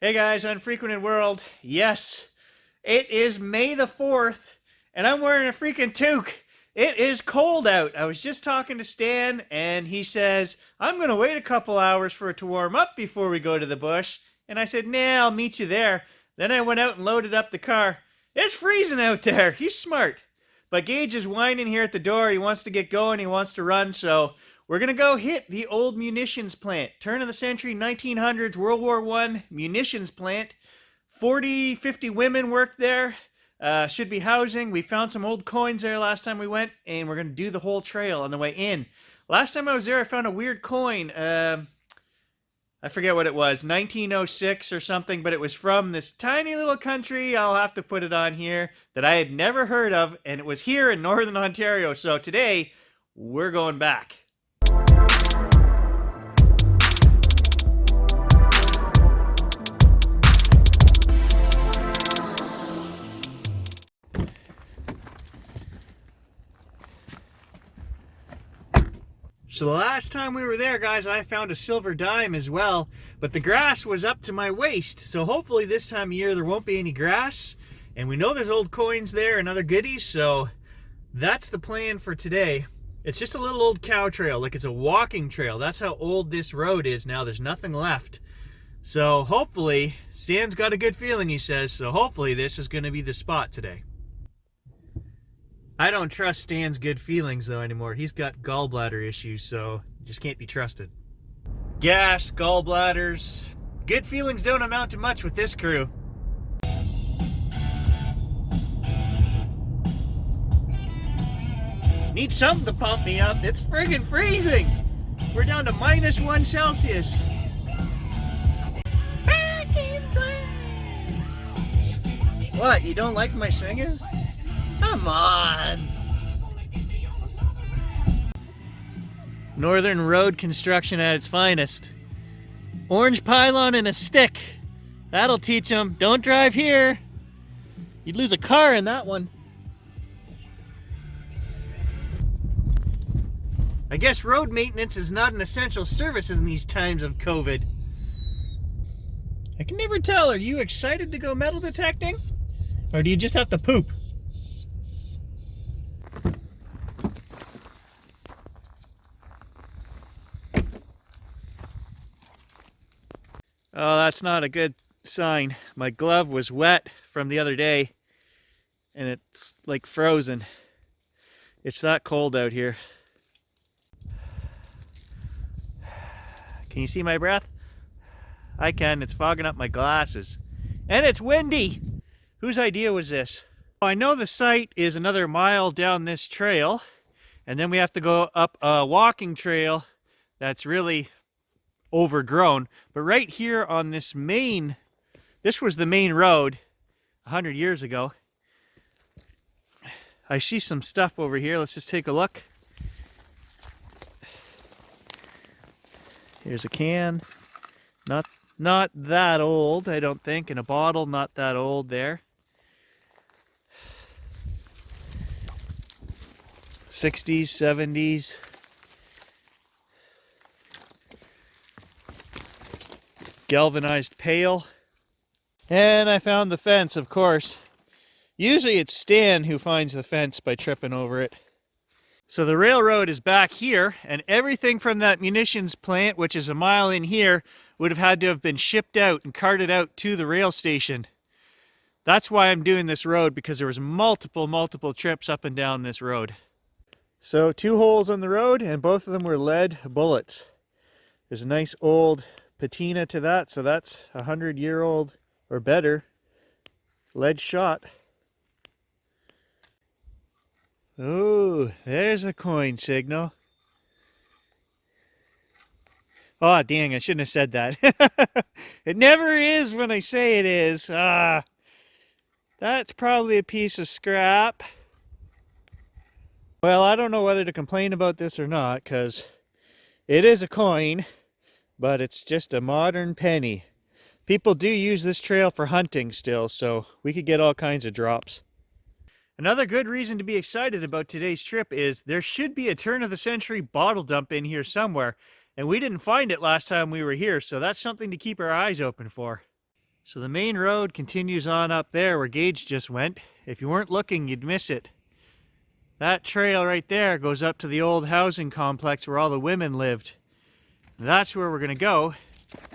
Hey guys, Unfrequented World. Yes, it is May the 4th, and I'm wearing a freaking toque. It is cold out. I was just talking to Stan, and he says, I'm going to wait a couple hours for it to warm up before we go to the bush. And I said, nah, I'll meet you there. Then I went out and loaded up the car. It's freezing out there. He's smart. But Gage is whining here at the door. He wants to get going. He wants to run, so we're going to go hit the old munitions plant. Turn of the century, 1900s, World War I munitions plant. 40, 50 women worked there. Should be housing. We found some old coins there last time we went, and we're going to do the whole trail on the way in. Last time I was there, I found a weird coin. I forget what it was, 1906 or something, but it was from this tiny little country, I'll have to put it on here, that I had never heard of, and it was here in Northern Ontario. So today, we're going back. So the last time we were there, guys, I found a silver dime as well, but the grass was up to my waist, so hopefully this time of year there won't be any grass, and we know there's old coins there and other goodies, so that's the plan for today. It's just a little old cow trail, like it's a walking trail. That's how old this road is now. There's nothing left. So hopefully, Stan's got a good feeling, he says, so hopefully this is going to be the spot today. I don't trust Stan's good feelings, though, anymore. He's got gallbladder issues, so just can't be trusted. Gas, gallbladders. Good feelings don't amount to much with this crew. Need something to pump me up. It's friggin' freezing. We're down to -1 Celsius. What, you don't like my singing? Come on! Northern road construction at its finest. Orange pylon and a stick. That'll teach them. Don't drive here. You'd lose a car in that one. I guess road maintenance is not an essential service in these times of COVID. I can never tell. Are you excited to go metal detecting? Or do you just have to poop? Oh, that's not a good sign. My glove was wet from the other day, and it's like frozen. It's that cold out here. Can you see my breath? I can. It's fogging up my glasses. And it's windy! Whose idea was this? I know the site is another mile down this trail, and then we have to go up a walking trail that's really overgrown, but right here on this was the main road 100 years ago. I see some stuff over here. Let's just take a look. Here's a can, not that old, I don't think, and a bottle not that old there. 60s, 70s. Galvanized pail. And I found the fence, of course. Usually it's Stan who finds the fence by tripping over it. So the railroad is back here, and everything from that munitions plant, which is a mile in here, would have had to have been shipped out and carted out to the rail station. That's why I'm doing this road, because there was multiple trips up and down this road. So 2 holes on the road, and both of them were lead bullets. There's a nice old patina to that, so that's 100-year-old or better lead shot. Oh, there's a coin signal. Oh, dang, I shouldn't have said that. It never is when I say it is. That's probably a piece of scrap. Well, I don't know whether to complain about this or not, because it is a coin, but it's just a modern penny. People do use this trail for hunting still, so we could get all kinds of drops. Another good reason to be excited about today's trip is there should be a turn-of-the-century bottle dump in here somewhere, and we didn't find it last time we were here, so that's something to keep our eyes open for. So the main road continues on up there where Gage just went. If you weren't looking, you'd miss it. That trail right there goes up to the old housing complex where all the women lived. That's where we're gonna go.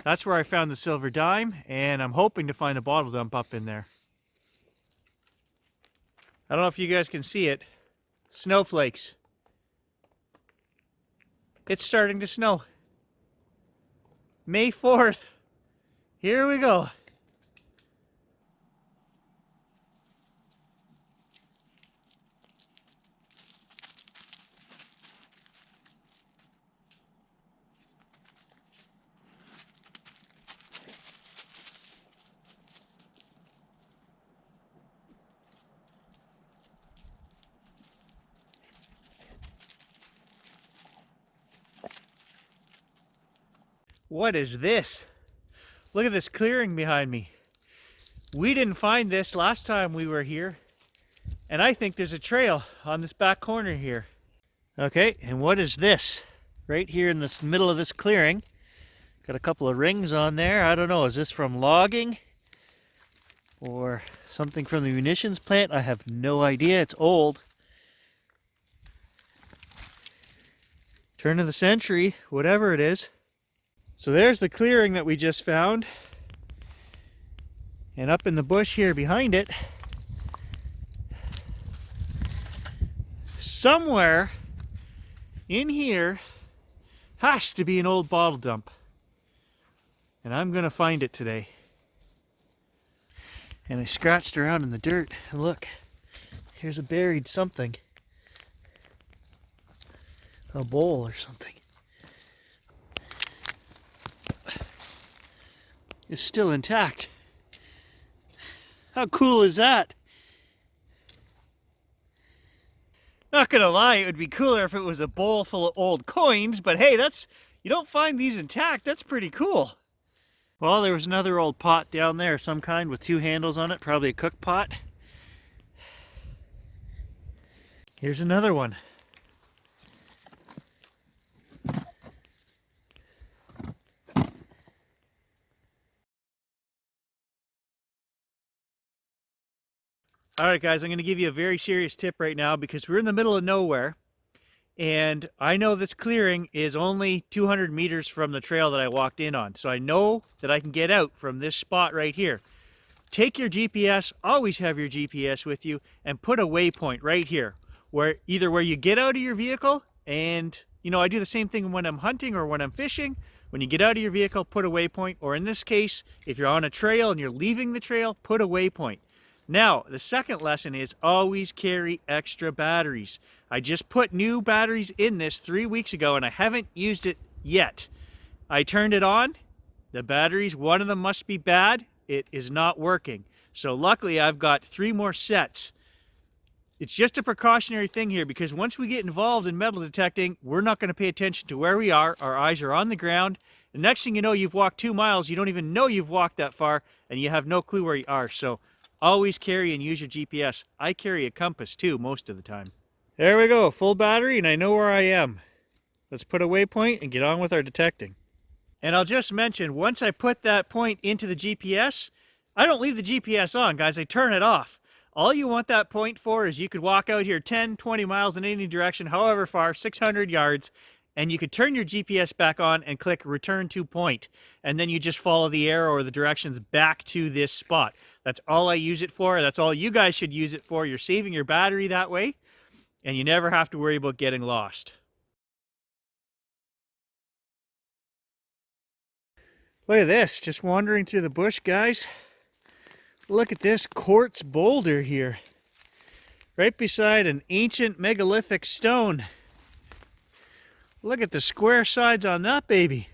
That's where I found the silver dime, and I'm hoping to find a bottle dump up in there. I don't know if you guys can see it. Snowflakes. It's starting to snow. May 4th. Here we go. What is this? Look at this clearing behind me. We didn't find this last time we were here, and I think there's a trail on this back corner here. Okay, and what is this? Right here in the middle of this clearing. Got a couple of rings on there. I don't know, is this from logging? Or something from the munitions plant? I have no idea, it's old. Turn of the century, whatever it is. So there's the clearing that we just found. And up in the bush here behind it, somewhere in here has to be an old bottle dump. And I'm gonna find it today. And I scratched around in the dirt, and look, here's a buried something. A bowl or something. It's still intact. How cool is that? Not gonna lie, it would be cooler if it was a bowl full of old coins, but hey, you don't find these intact, that's pretty cool. Well, there was another old pot down there, some kind with 2 handles on it, probably a cook pot. Here's another one. Alright guys, I'm going to give you a very serious tip right now because we're in the middle of nowhere, and I know this clearing is only 200 meters from the trail that I walked in on, so I know that I can get out from this spot right here. Take your GPS, always have your GPS with you, and put a waypoint right here, where you get out of your vehicle, and you know, I do the same thing when I'm hunting or when I'm fishing. When you get out of your vehicle, put a waypoint, or in this case, if you're on a trail and you're leaving the trail, put a waypoint. Now, the second lesson is always carry extra batteries. I just put new batteries in this 3 weeks ago and I haven't used it yet. I turned it on. The batteries, one of them must be bad. It is not working. So luckily I've got 3 more sets. It's just a precautionary thing here because once we get involved in metal detecting, we're not going to pay attention to where we are. Our eyes are on the ground. The next thing you know, you've walked 2 miles. You don't even know you've walked that far and you have no clue where you are. So always carry and use your GPS. I carry a compass too most of the time. There we go, full battery and I know where I am. Let's put a waypoint and get on with our detecting. And I'll just mention, once I put that point into the GPS, I don't leave the GPS on, guys. I turn it off. All you want that point for is you could walk out here 10, 20 miles in any direction, however far, 600 yards, and you could turn your GPS back on and click return to point. And then you just follow the arrow or the directions back to this spot. That's all I use it for. That's all you guys should use it for. You're saving your battery that way, and you never have to worry about getting lost. Look at this, just wandering through the bush, guys. Look at this quartz boulder here. Right beside an ancient megalithic stone. Look at the square sides on that baby.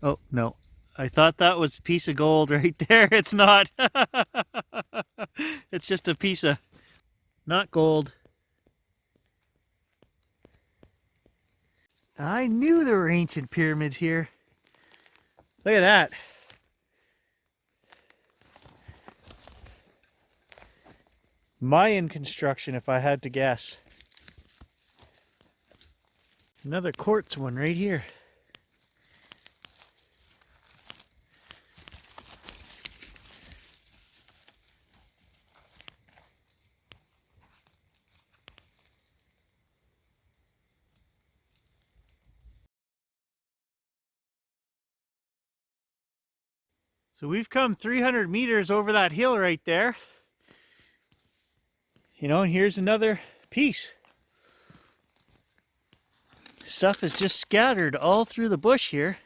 Oh, no. I thought that was a piece of gold right there. It's not. It's just a piece of, not gold. I knew there were ancient pyramids here. Look at that. Mayan construction, if I had to guess. Another quartz one right here. So we've come 300 meters over that hill right there. You know, and here's another piece. Stuff is just scattered all through the bush here.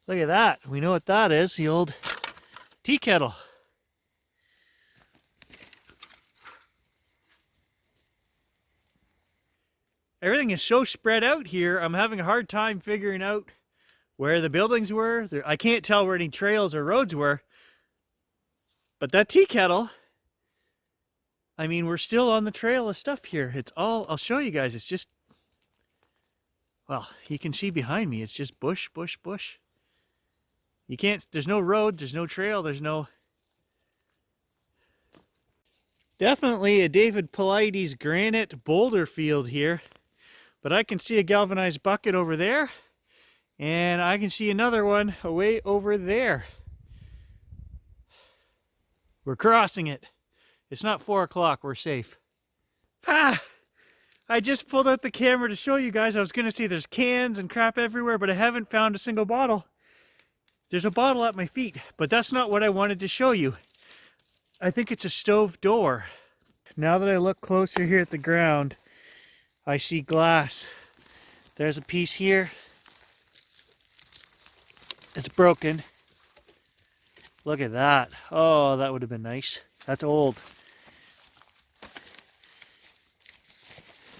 Look at that. We know what that is, the old tea kettle. Everything is so spread out here, I'm having a hard time figuring out where the buildings were. I can't tell where any trails or roads were. But that tea kettle, I mean, we're still on the trail of stuff here. It's all, I'll show you guys, it's just, well, you can see behind me, it's just bush, bush, bush. You can't, there's no road, there's no trail, there's no... Definitely a David Paulides granite boulder field here. But I can see a galvanized bucket over there. And I can see another one away over there. We're crossing it. It's not 4 o'clock, we're safe. Ah! I just pulled out the camera to show you guys. I was going to say there's cans and crap everywhere, but I haven't found a single bottle. There's a bottle at my feet, but that's not what I wanted to show you. I think it's a stove door. Now that I look closer here at the ground, I see glass. There's a piece here. It's broken. Look at that. Oh, that would have been nice. That's old.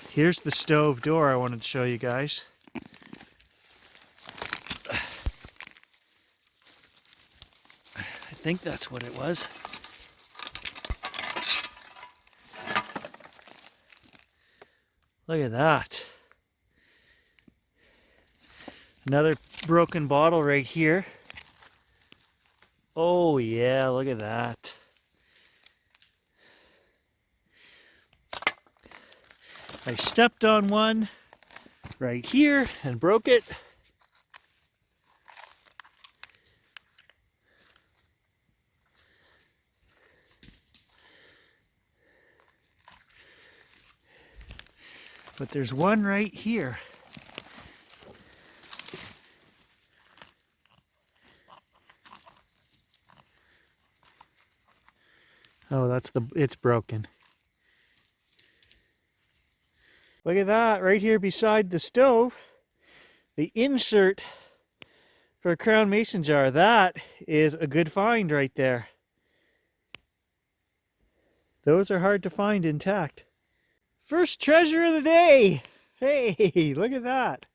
Here's the stove door I wanted to show you guys. I think that's what it was. Look at that. Another broken bottle right here. Oh yeah, look at that. I stepped on one right here and broke it. But there's one right here. Oh, it's broken. Look at that right here beside the stove. The insert for a crown mason jar. That is a good find right there. Those are hard to find intact. First treasure of the day. Hey, look at that.